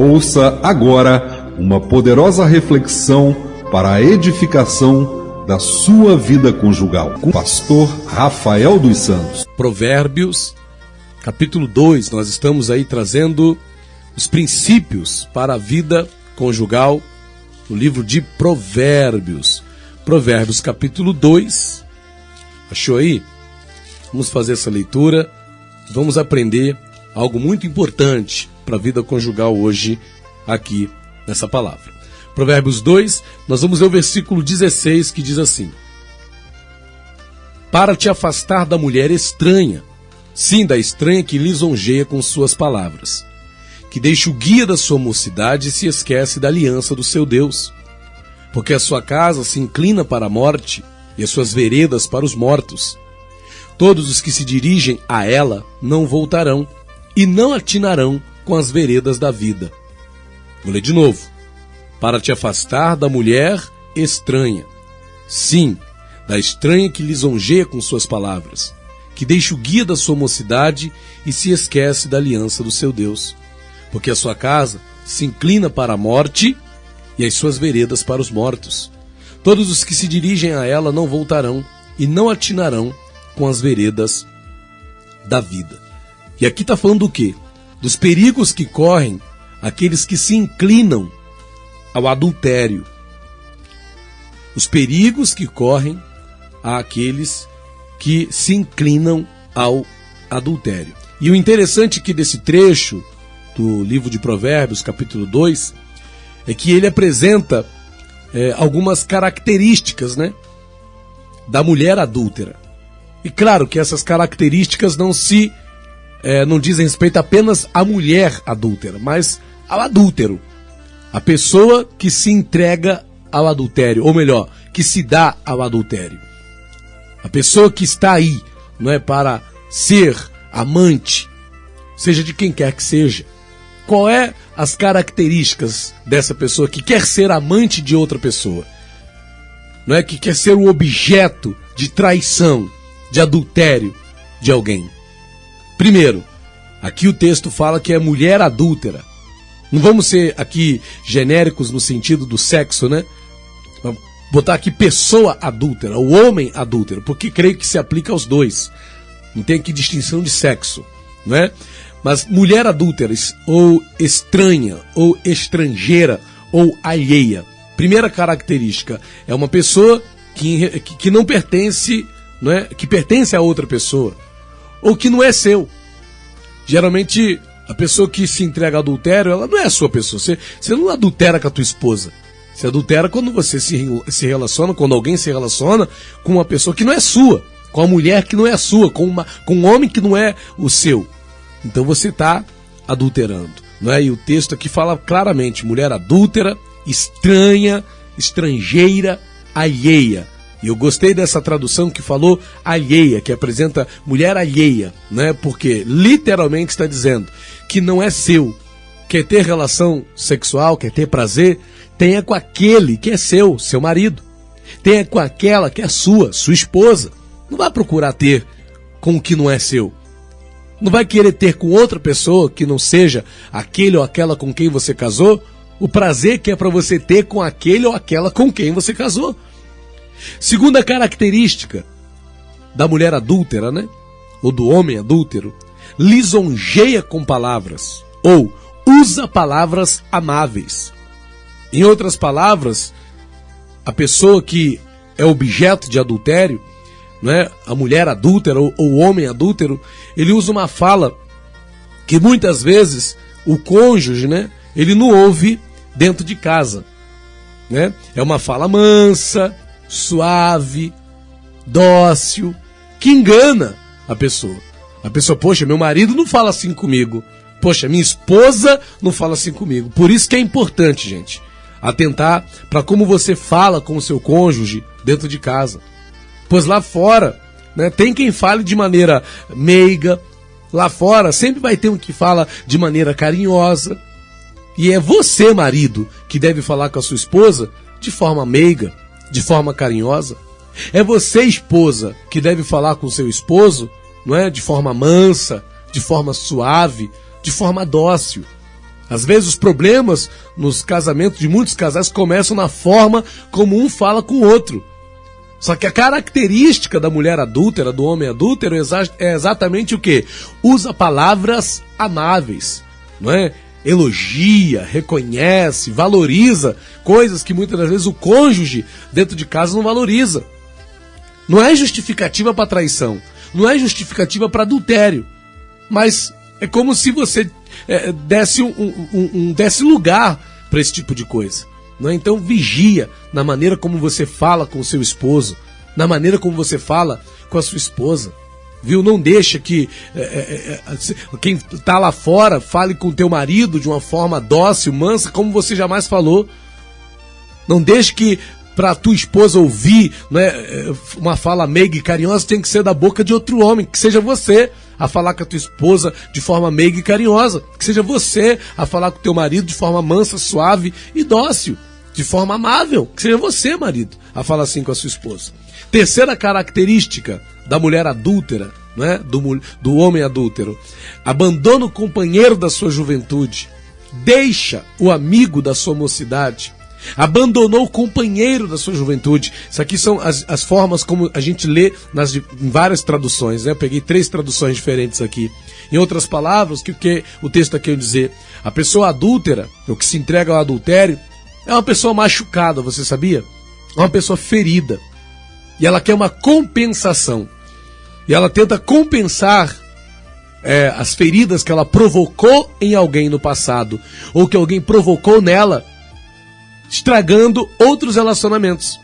Ouça agora uma poderosa reflexão para a edificação da sua vida conjugal, com o pastor Rafael dos Santos. Provérbios, capítulo 2, nós estamos aí trazendo os princípios para a vida conjugal no livro de Provérbios. Provérbios, capítulo 2, achou aí? Vamos fazer essa leitura, vamos aprender algo muito importante para a vida conjugal hoje aqui nessa palavra. Provérbios 2, nós vamos ler o versículo 16 que diz assim: para te afastar da mulher estranha, sim, da estranha que lisonjeia com suas palavras, que deixa o guia da sua mocidade e se esquece da aliança do seu Deus, porque a sua casa se inclina para a morte e as suas veredas para os mortos. Todos os que se dirigem a ela não voltarão e não atinarão com as veredas da vida. Vou ler de novo. Para te afastar da mulher estranha, sim, da estranha que lisonjeia com suas palavras, que deixa o guia da sua mocidade e se esquece da aliança do seu Deus, porque a sua casa se inclina para a morte e as suas veredas para os mortos. Todos os que se dirigem a ela não voltarão e não atinarão com as veredas da vida. E aqui está falando do quê? Dos perigos que correm aqueles que se inclinam ao adultério. Os perigos que correm àqueles que se inclinam ao adultério. E o interessante aqui desse trecho do livro de Provérbios, capítulo 2, é que ele apresenta algumas características, né, da mulher adúltera. E claro que essas características não dizem respeito apenas à mulher adúltera, mas ao adúltero. A pessoa que se entrega ao adultério, ou melhor, que se dá ao adultério. A pessoa que está aí, não é, para ser amante, seja de quem quer que seja. Qual é as características dessa pessoa que quer ser amante de outra pessoa? Não é, que quer ser o objeto de traição, de adultério de alguém. Primeiro, aqui o texto fala que é mulher adúltera. Não vamos ser aqui genéricos no sentido do sexo, né? Vamos botar aqui pessoa adúltera, o homem adúltero, porque creio que se aplica aos dois. Não tem aqui distinção de sexo, não é? Mas mulher adúltera, ou estranha, ou estrangeira, ou alheia. Primeira característica, é uma pessoa que não pertence, não é? Que pertence a outra pessoa, ou que não é seu. Geralmente, a pessoa que se entrega ao adultério, ela não é a sua pessoa. Você não adultera com a tua esposa. Você adultera quando você se relaciona, quando alguém se relaciona com uma pessoa que não é sua, com uma mulher que não é a sua, com um homem que não é o seu. Então você está adulterando, não é? E o texto aqui fala claramente: mulher adúltera, estranha, estrangeira, alheia. E eu gostei dessa tradução que falou alheia, que apresenta mulher alheia, né? Porque literalmente está dizendo que não é seu. Quer ter relação sexual, quer ter prazer, tenha com aquele que é seu marido. Tenha com aquela que é sua esposa. Não vai procurar ter com o que não é seu. Não vai querer ter com outra pessoa que não seja aquele ou aquela com quem você casou o prazer que é para você ter com aquele ou aquela com quem você casou. Segunda característica da mulher adúltera, né? Ou do homem adúltero: lisonjeia com palavras, ou usa palavras amáveis. Em outras palavras, a pessoa que é objeto de adultério, né? A mulher adúltera ou o homem adúltero, ele usa uma fala que muitas vezes o cônjuge, né, ele não ouve dentro de casa, né? É uma fala mansa, suave, dócil, que engana a pessoa. A pessoa: poxa, meu marido não fala assim comigo. Poxa, minha esposa não fala assim comigo. Por isso que é importante, gente, atentar para como você fala com o seu cônjuge dentro de casa. Pois lá fora, né, tem quem fale de maneira meiga. Lá fora sempre vai ter um que fala de maneira carinhosa. E é você, marido, que deve falar com a sua esposa de forma meiga, de forma carinhosa. É você, esposa, que deve falar com o seu esposo, não é, de forma mansa, de forma suave, de forma dócil. Às vezes os problemas nos casamentos de muitos casais começam na forma como um fala com o outro. Só que a característica da mulher adúltera, do homem adúltero, é exatamente o quê? Usa palavras amáveis, não é? Elogia, reconhece, valoriza coisas que muitas das vezes o cônjuge dentro de casa não valoriza. Não é justificativa para traição, não é justificativa para adultério, mas é como se você desse lugar para esse tipo de coisa. Não é? Então vigia na maneira como você fala com o seu esposo, na maneira como você fala com a sua esposa. Viu? Não deixa que quem está lá fora fale com o teu marido de uma forma dócil, mansa, como você jamais falou. Não deixe que para tua esposa ouvir, né, uma fala meiga e carinhosa, tem que ser da boca de outro homem, que seja você a falar com a tua esposa de forma meiga e carinhosa, que seja você a falar com o teu marido de forma mansa, suave e dócil, de forma amável, que seja você, marido, a falar assim com a sua esposa. Terceira característica da mulher adúltera, né, do homem adúltero: abandona o companheiro da sua juventude, deixa o amigo da sua mocidade, abandonou o companheiro da sua juventude. Isso aqui são as formas como a gente lê em várias traduções, né? Eu peguei 3 traduções diferentes aqui. Em outras palavras, o que o texto está querendo dizer? A pessoa adúltera, ou que se entrega ao adultério, é uma pessoa machucada, você sabia? É uma pessoa ferida. E ela quer uma compensação. E ela tenta compensar as feridas que ela provocou em alguém no passado, ou que alguém provocou nela, estragando outros relacionamentos,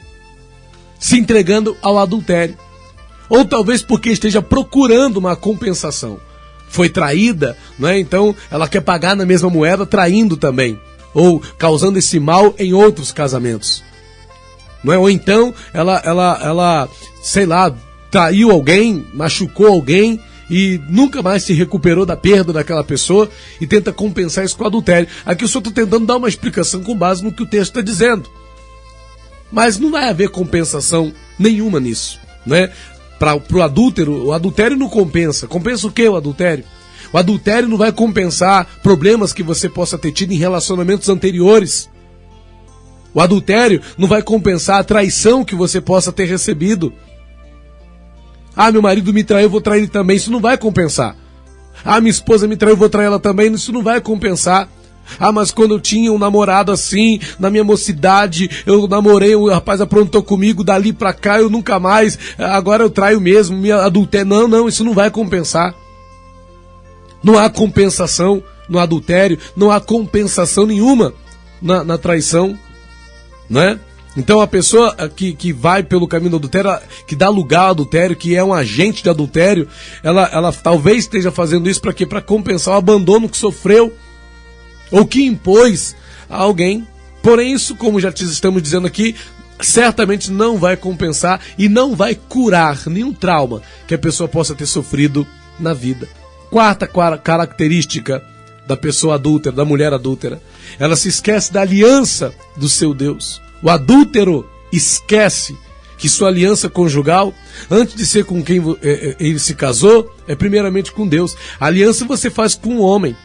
se entregando ao adultério. Ou talvez porque esteja procurando uma compensação. Foi traída, não é? Então ela quer pagar na mesma moeda, traindo também, ou causando esse mal em outros casamentos. Não é? Ou então ela, sei lá, traiu alguém, machucou alguém e nunca mais se recuperou da perda daquela pessoa e tenta compensar isso com o adultério. Aqui eu só estou tentando dar uma explicação com base no que o texto está dizendo. Mas não vai haver compensação nenhuma nisso, né? Para o adúltero, o adultério não compensa. Compensa o quê, o adultério? O adultério não vai compensar problemas que você possa ter tido em relacionamentos anteriores. O adultério não vai compensar a traição que você possa ter recebido. Ah, meu marido me traiu, eu vou trair ele também. Isso não vai compensar. Ah, minha esposa me traiu, eu vou trair ela também. Isso não vai compensar. Ah, mas quando eu tinha um namorado assim, na minha mocidade, eu namorei, o rapaz aprontou comigo, dali pra cá eu nunca mais, agora eu traio mesmo, minha adultério. Não, isso não vai compensar. Não há compensação no adultério, não há compensação nenhuma na traição, né? Então a pessoa que vai pelo caminho do adultério, que dá lugar ao adultério, que é um agente de adultério, ela talvez esteja fazendo isso para quê? Para compensar o abandono que sofreu ou que impôs a alguém. Porém, isso, como já estamos dizendo aqui, certamente não vai compensar e não vai curar nenhum trauma que a pessoa possa ter sofrido na vida. Quarta característica da pessoa adúltera, da mulher adúltera: ela se esquece da aliança do seu Deus. O adúltero esquece que sua aliança conjugal, antes de ser com quem ele se casou, é primeiramente com Deus. A aliança você faz com o homem,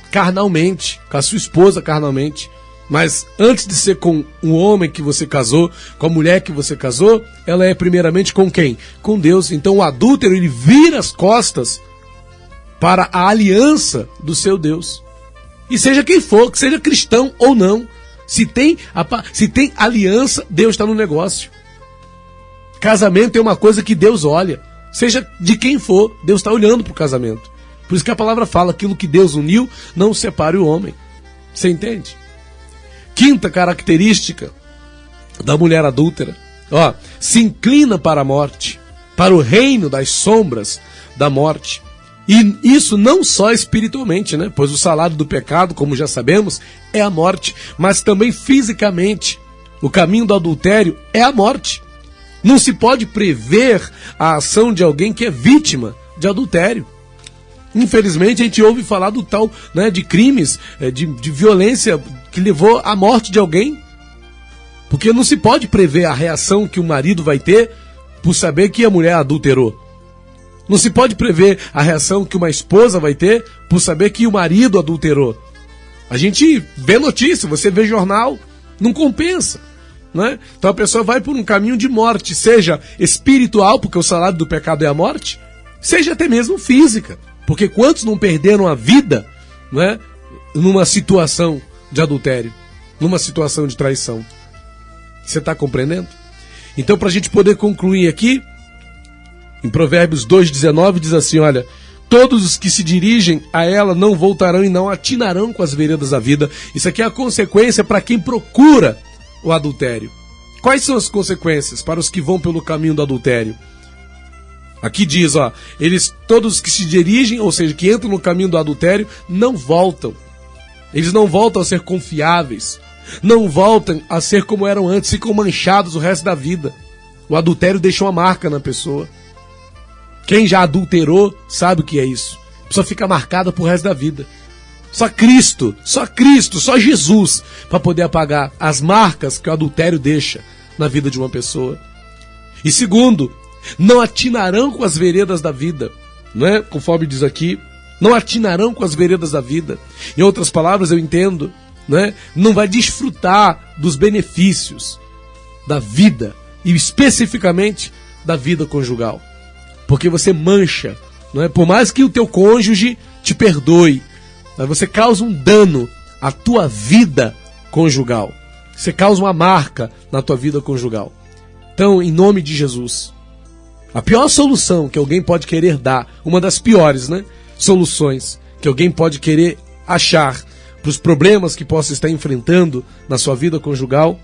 carnalmente, com a sua esposa carnalmente. Mas antes de ser com o homem que você casou, com a mulher que você casou, ela é primeiramente com quem? Com Deus. Então o adúltero, ele vira as costas para a aliança do seu Deus. E seja quem for, que seja cristão ou não, se tem aliança, Deus está no negócio. Casamento é uma coisa que Deus olha. Seja de quem for, Deus está olhando para o casamento. Por isso que a palavra fala: aquilo que Deus uniu, não separe o homem. Você entende? Quinta característica da mulher adúltera: se inclina para a morte, para o reino das sombras da morte. E isso não só espiritualmente, né? Pois o salário do pecado, como já sabemos, é a morte, mas também fisicamente. O caminho do adultério é a morte. Não se pode prever a ação de alguém que é vítima de adultério. Infelizmente a gente ouve falar do tal, né, de crimes, de violência que levou à morte de alguém. Porque não se pode prever a reação que o marido vai ter por saber que a mulher adulterou. Não se pode prever a reação que uma esposa vai ter por saber que o marido adulterou. A gente vê notícia, você vê jornal, não compensa, né? Então a pessoa vai por um caminho de morte, seja espiritual, porque o salário do pecado é a morte, seja até mesmo física, porque quantos não perderam a vida, né, numa situação de adultério, numa situação de traição? Você está compreendendo? Então, para a gente poder concluir aqui, em Provérbios 2,19 diz assim, olha, todos os que se dirigem a ela não voltarão e não atinarão com as veredas da vida. Isso aqui é a consequência para quem procura o adultério. Quais são as consequências para os que vão pelo caminho do adultério? Aqui diz, ó, todos os que se dirigem, ou seja, que entram no caminho do adultério, não voltam. Eles não voltam a ser confiáveis, não voltam a ser como eram antes, ficam manchados o resto da vida. O adultério deixa uma marca na pessoa. Quem já adulterou sabe o que é isso. A pessoa fica marcada pro resto da vida. Só Cristo, só Jesus para poder apagar as marcas que o adultério deixa na vida de uma pessoa. E segundo, não atinarão com as veredas da vida, não é? Conforme diz aqui, não atinarão com as veredas da vida. Em outras palavras, eu entendo, né? Não vai desfrutar dos benefícios da vida e especificamente da vida conjugal. Porque você mancha, não é? Por mais que o teu cônjuge te perdoe, você causa um dano à tua vida conjugal. Você causa uma marca na tua vida conjugal. Então, em nome de Jesus, a pior solução que alguém pode querer dar, uma das piores, né, soluções que alguém pode querer achar para os problemas que possa estar enfrentando na sua vida conjugal,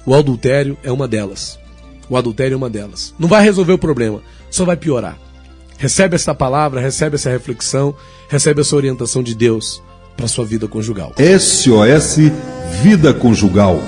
o adultério é uma delas. O adultério é uma delas. Não vai resolver o problema, só vai piorar. Recebe esta palavra, recebe essa reflexão, recebe essa orientação de Deus para a sua vida conjugal. SOS Vida Conjugal.